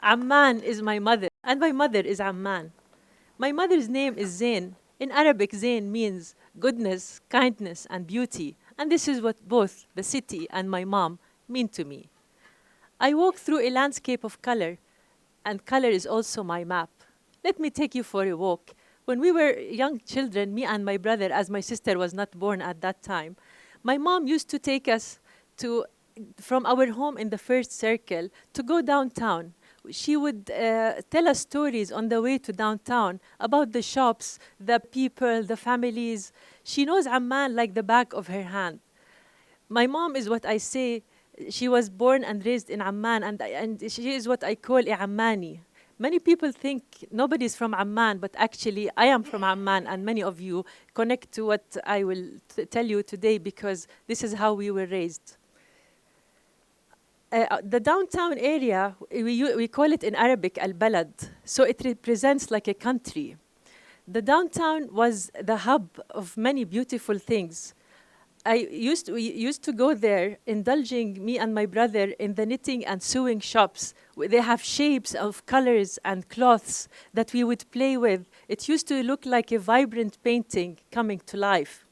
Amman is my mother, and my mother is Amman. My mother's name is Zain. In Arabic, Zain means goodness, kindness, and beauty. And this is what both the city and my mom mean to me. I walk through a landscape of color, and color is also my map. Let me take you for a walk. When we were young children, me and my brother, as my sister was not born at that time, my mom used to take us to from our home in the first circle to go downtown. She would tell us stories on the way to downtown about the shops, the people, the families. She knows Amman like the back of her hand. My mom is what I say. She was born and raised in Amman, and she is what I call a Ammani. Many people think nobody's from Amman, but actually I am from Amman, and many of you connect to what I will tell you today because this is how we were raised. The downtown area, we call it in Arabic al-balad, so it represents like a country. The downtown was the hub of many beautiful things. We used to go there, indulging me and my brother in the knitting and sewing shops. They have shapes of colors and cloths that we would play with. It used to look like a vibrant painting coming to life.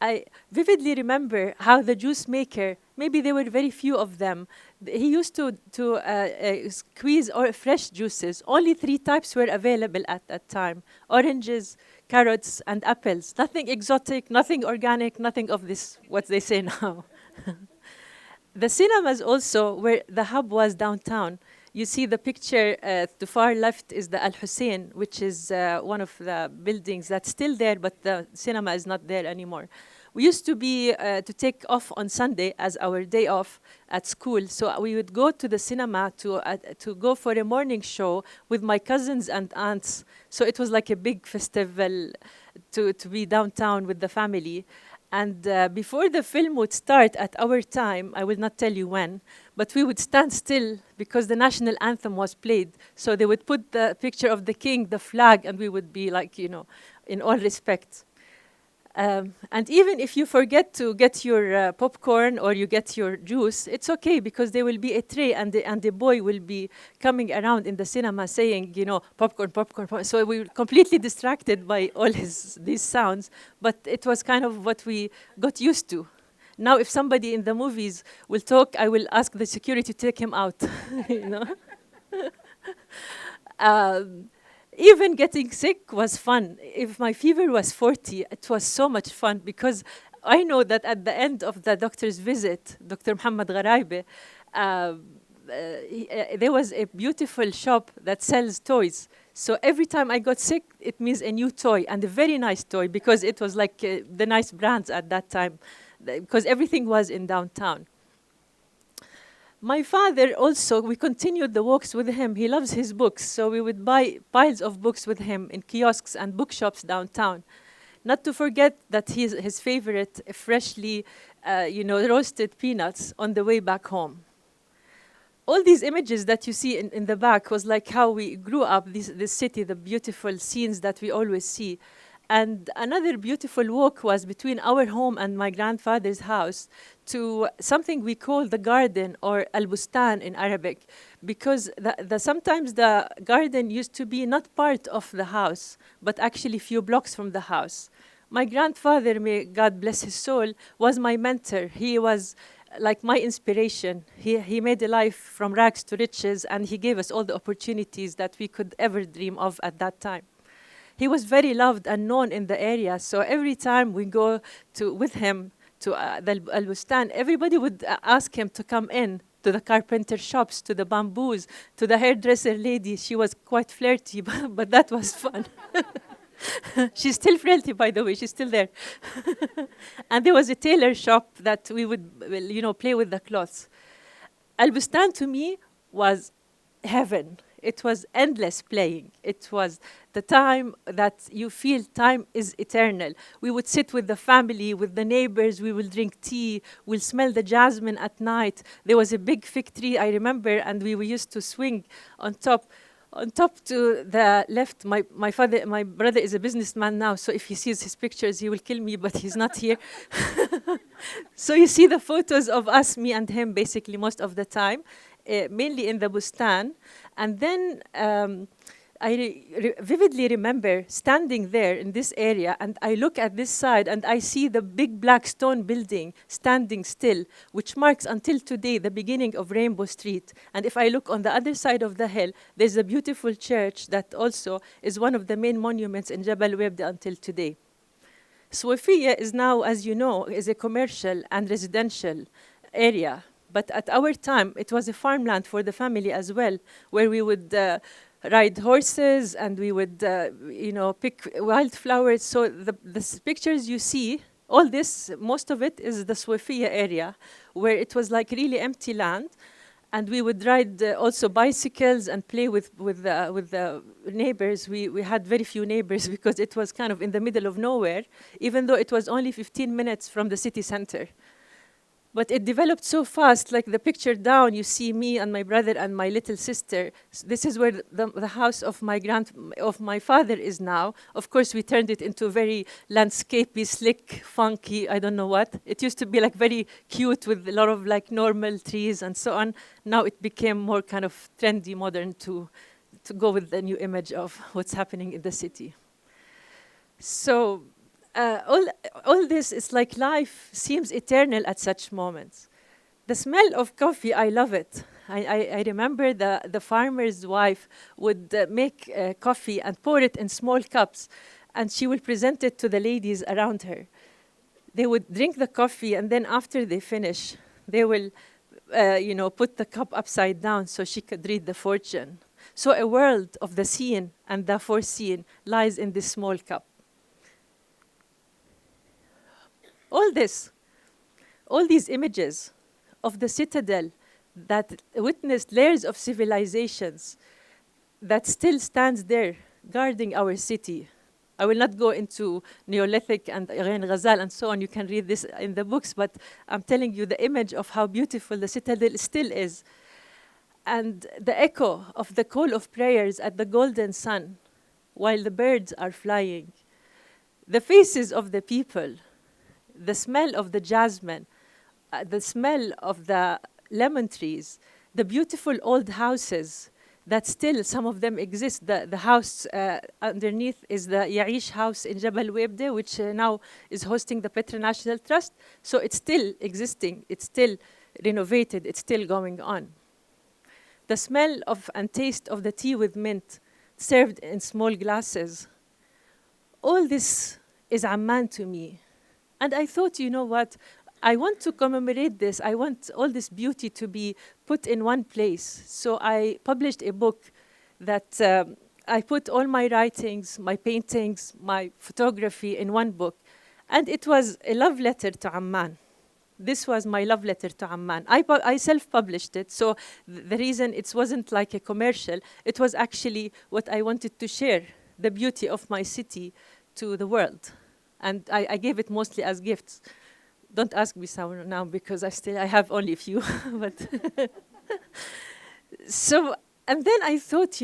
I vividly remember how the juice maker, maybe there were very few of them, he used to squeeze fresh juices. Only 3 types were available at that time: oranges, carrots, and apples. Nothing exotic, nothing organic, nothing of this, what they say now. The cinemas also, where the hub was downtown. You see the picture to far left is the Al Hussein, which is one of the buildings that's still there, but the cinema is not there anymore. We used to be to take off on Sunday as our day off at school, so we would go to the cinema to go for a morning show with my cousins and aunts. So it was like a big festival to be downtown with the family. And before the film would start at our time, I will not tell you when, but we would stand still because the national anthem was played. So they would put the picture of the king, the flag, and we would be like, in all respect. And even if you forget to get your popcorn or you get your juice, it's okay because there will be a tray and the boy will be coming around in the cinema saying, popcorn, popcorn, popcorn. So we were completely distracted by all these sounds, but it was kind of what we got used to. Now, if somebody in the movies will talk, I will ask the security to take him out, Even getting sick was fun. If my fever was 40, it was so much fun because I know that at the end of the doctor's visit, Dr. Muhammad Gharaibeh, there was a beautiful shop that sells toys. So every time I got sick, it means a new toy and a very nice toy because it was like the nice brands at that time because everything was in downtown. My father also, we continued the walks with him. He loves his books, so we would buy piles of books with him in kiosks and bookshops downtown. Not to forget that his favorite, freshly, roasted peanuts on the way back home. All these images that you see in the back was like how we grew up, this city, the beautiful scenes that we always see. And another beautiful walk was between our home and my grandfather's house to something we call the garden or al-bustan in Arabic, because sometimes the garden used to be not part of the house, but actually few blocks from the house. My grandfather, may God bless his soul, was my mentor. He was like my inspiration. He made a life from rags to riches, and he gave us all the opportunities that we could ever dream of at that time. He was very loved and known in the area, so every time we go with him to the Al-Bustan, everybody would ask him to come in to the carpenter shops, to the bamboos, to the hairdresser lady. She was quite flirty, but that was fun. She's still flirty, by the way. She's still there. And there was a tailor shop that we would, play with the cloths. Al-Bustan to me was heaven. It was endless playing. It was the time that you feel time is eternal. We would sit with the family, with the neighbors. We will drink tea. We'll smell the jasmine at night. There was a big fig tree, I remember, and we used to swing on top. On top to the left, my brother is a businessman now, so if he sees his pictures, he will kill me, but he's not here. So you see the photos of us, me and him, basically most of the time. mainly in the Bustan. And then I vividly remember standing there in this area, and I look at this side and I see the big black stone building standing still, which marks until today the beginning of Rainbow Street. And if I look on the other side of the hill, there's a beautiful church that also is one of the main monuments in Jabal Webda until today. Sofia is now, as you know, is a commercial and residential area. But at our time, it was a farmland for the family as well, where we would ride horses and we would, pick wildflowers. So the pictures you see, all this, most of it is the Sofia area, where it was like really empty land. And we would ride also bicycles and play with the neighbors. We had very few neighbors because it was kind of in the middle of nowhere, even though it was only 15 minutes from the city center. But it developed so fast, like the picture down, you see me and my brother and my little sister. This is where the house of my father is now. Of course, we turned it into very landscapey, slick, funky, I don't know what. It used to be like very cute with a lot of like normal trees and so on. Now it became more kind of trendy, modern to go with the new image of what's happening in the city. So all this is like life seems eternal at such moments. The smell of coffee, I love it. I remember the farmer's wife would make coffee and pour it in small cups, and she would present it to the ladies around her. They would drink the coffee, and then after they finish, they will put the cup upside down so she could read the fortune. So a world of the seen and the foreseen lies in this small cup. All these images of the citadel that witnessed layers of civilizations that still stands there guarding our city. I will not go into Neolithic and Ghain Ghazal and so on. You can read this in the books, but I'm telling you the image of how beautiful the citadel still is. And the echo of the call of prayers at the golden sun while the birds are flying. The faces of the people. The smell of the jasmine, the smell of the lemon trees, the beautiful old houses that still, some of them exist. The house underneath is the Yaish house in Jabal Webde, which now is hosting the Petra National Trust. So it's still existing, it's still renovated, it's still going on. The smell of and taste of the tea with mint served in small glasses. All this is Amman to me. And I thought, you know what, I want to commemorate this. I want all this beauty to be put in one place. So I published a book that I put all my writings, my paintings, my photography in one book. And it was a love letter to Amman. This was my love letter to Amman. I self-published it. So the reason it wasn't like a commercial, it was actually what I wanted to share, the beauty of my city to the world. And I gave it mostly as gifts. Don't ask me so now because I have only a few. But so, and then I thought,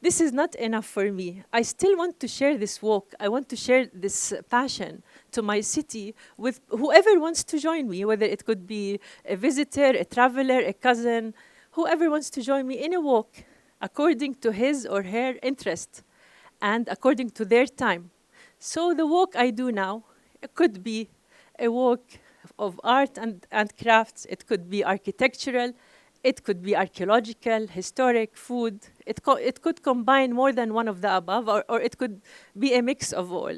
this is not enough for me. I still want to share this walk. I want to share this passion to my city with whoever wants to join me, whether it could be a visitor, a traveler, a cousin, whoever wants to join me in a walk according to his or her interest and according to their time. So the walk I do now, it could be a walk of art and crafts. It could be architectural. It could be archaeological, historic, food. It could combine more than one of the above, or it could be a mix of all.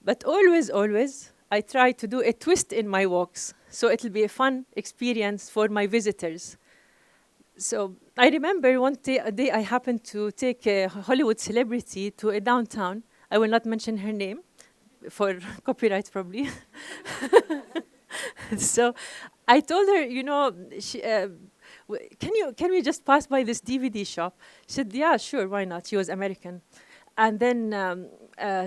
But always, I try to do a twist in my walks, so it'll be a fun experience for my visitors. So I remember one day I happened to take a Hollywood celebrity to a downtown. I will not mention her name for copyright probably. So I told her, she, can we just pass by this DVD shop? She said, yeah, sure, why not? She was American. And then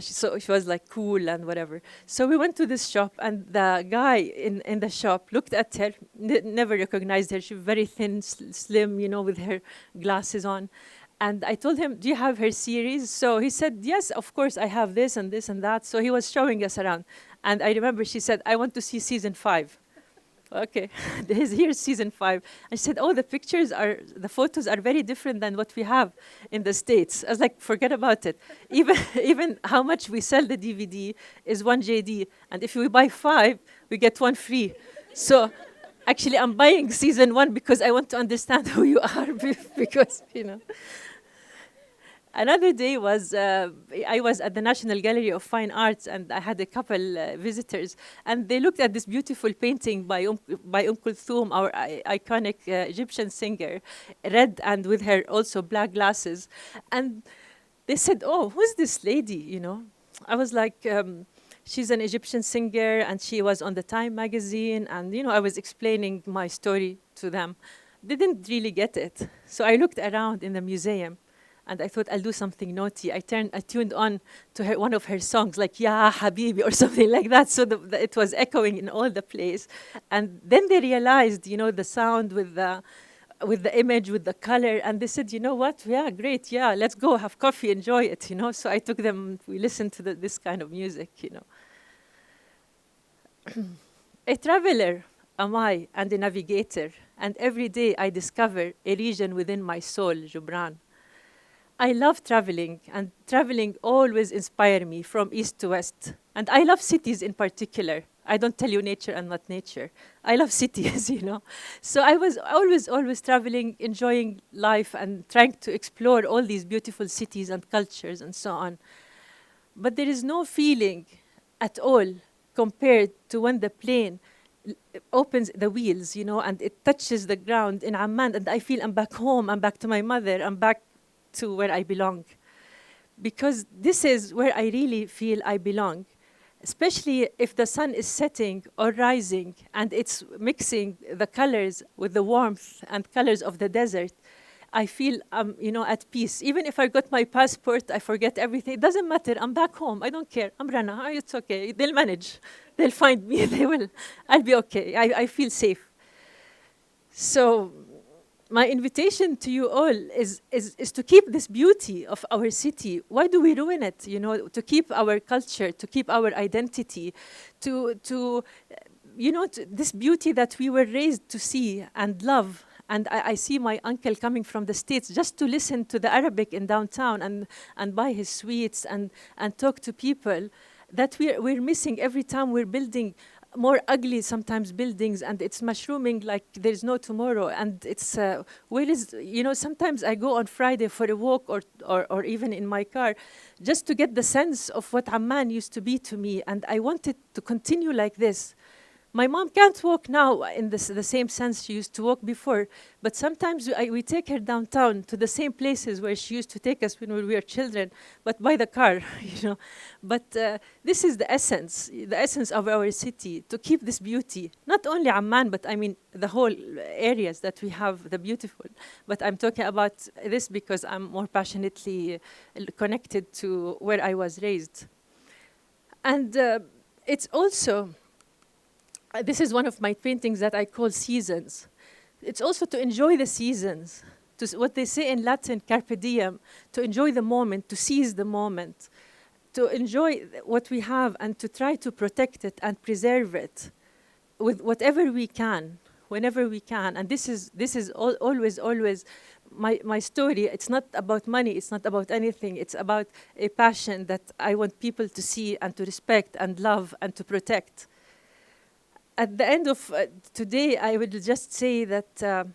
she was like cool and whatever. So we went to this shop, and the guy in the shop looked at her, never recognized her. She was very thin, slim, with her glasses on. And I told him, do you have her series? So he said, yes, of course, I have this and this and that. So he was showing us around. And I remember she said, I want to see season 5. Okay, here's season 5. I said, oh, the photos are very different than what we have in the States. I was like, forget about it. Even how much we sell the DVD is 1 JD. And if we buy 5, we get 1 free. So actually, I'm buying season 1 because I want to understand who you are, because, you know. Another day was, I was at the National Gallery of Fine Arts, and I had a couple visitors, and they looked at this beautiful painting by Kulthum, our iconic Egyptian singer, red and with her also black glasses. And they said, oh, who's this lady, you know? I was like, she's an Egyptian singer, and she was on the Time magazine, and, you know, I was explaining my story to them. They didn't really get it. So I looked around in the museum, and I thought I'll do something naughty. I tuned on to one of her songs, like Ya Habibi or something like that. So it was echoing in all the place. And then they realized, you know, the sound with the image, with the color. And they said, you know what? Yeah, great. Yeah, let's go have coffee, enjoy it, you know. So I took them, we listened to this kind of music, you know. A traveler am I, and a navigator. And every day I discover a region within my soul, Jubran. I love traveling, and traveling always inspires me from east to west. And I love cities in particular. I don't tell you nature and not nature. I love cities, you know. So I was always traveling, enjoying life, and trying to explore all these beautiful cities and cultures and so on. But there is no feeling at all compared to when the plane opens the wheels, you know, and it touches the ground in Amman, and I feel I'm back home, I'm back to my mother, I'm back to where I belong. Because this is where I really feel I belong, especially if the sun is setting or rising and it's mixing the colors with the warmth and colors of the desert. I feel, you know, at peace. Even if I got my passport, I forget everything. It doesn't matter. I'm back home. I don't care. I'm Rana. It's okay. They'll manage. They'll find me. They will. I'll be okay. I feel safe. So my invitation to you all is to keep this beauty of our city. Why do we ruin it? You know, to keep our culture, to keep our identity, to you know, this beauty that we were raised to see and love. And I see my uncle coming from the States just to listen to the Arabic in downtown and buy his sweets and talk to people that we're missing every time we're building more ugly sometimes buildings, and it's mushrooming like there's no tomorrow. And it's where is, you know, sometimes I go on Friday for a walk or even in my car just to get the sense of what Amman used to be to me, and I want it to continue like this. My mom can't walk now in the same sense she used to walk before, but sometimes we take her downtown to the same places where she used to take us when we were children, but by the car, you know. But this is the essence of our city, to keep this beauty. Not only Amman, but I mean the whole areas that we have, the beautiful. But I'm talking about this because I'm more passionately connected to where I was raised. And it's also, this is one of my paintings that I call seasons. It's also to enjoy the seasons, to what they say in Latin, Carpe Diem, to enjoy the moment, to seize the moment, to enjoy what we have and to try to protect it and preserve it with whatever we can, whenever we can. And this is always my story. It's not about money, it's not about anything. It's about a passion that I want people to see and to respect and love and to protect. At the end of today, I would just say that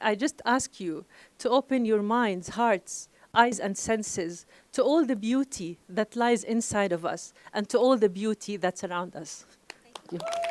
I just ask you to open your minds, hearts, eyes, and senses to all the beauty that lies inside of us and to all the beauty that's around us. Thank you.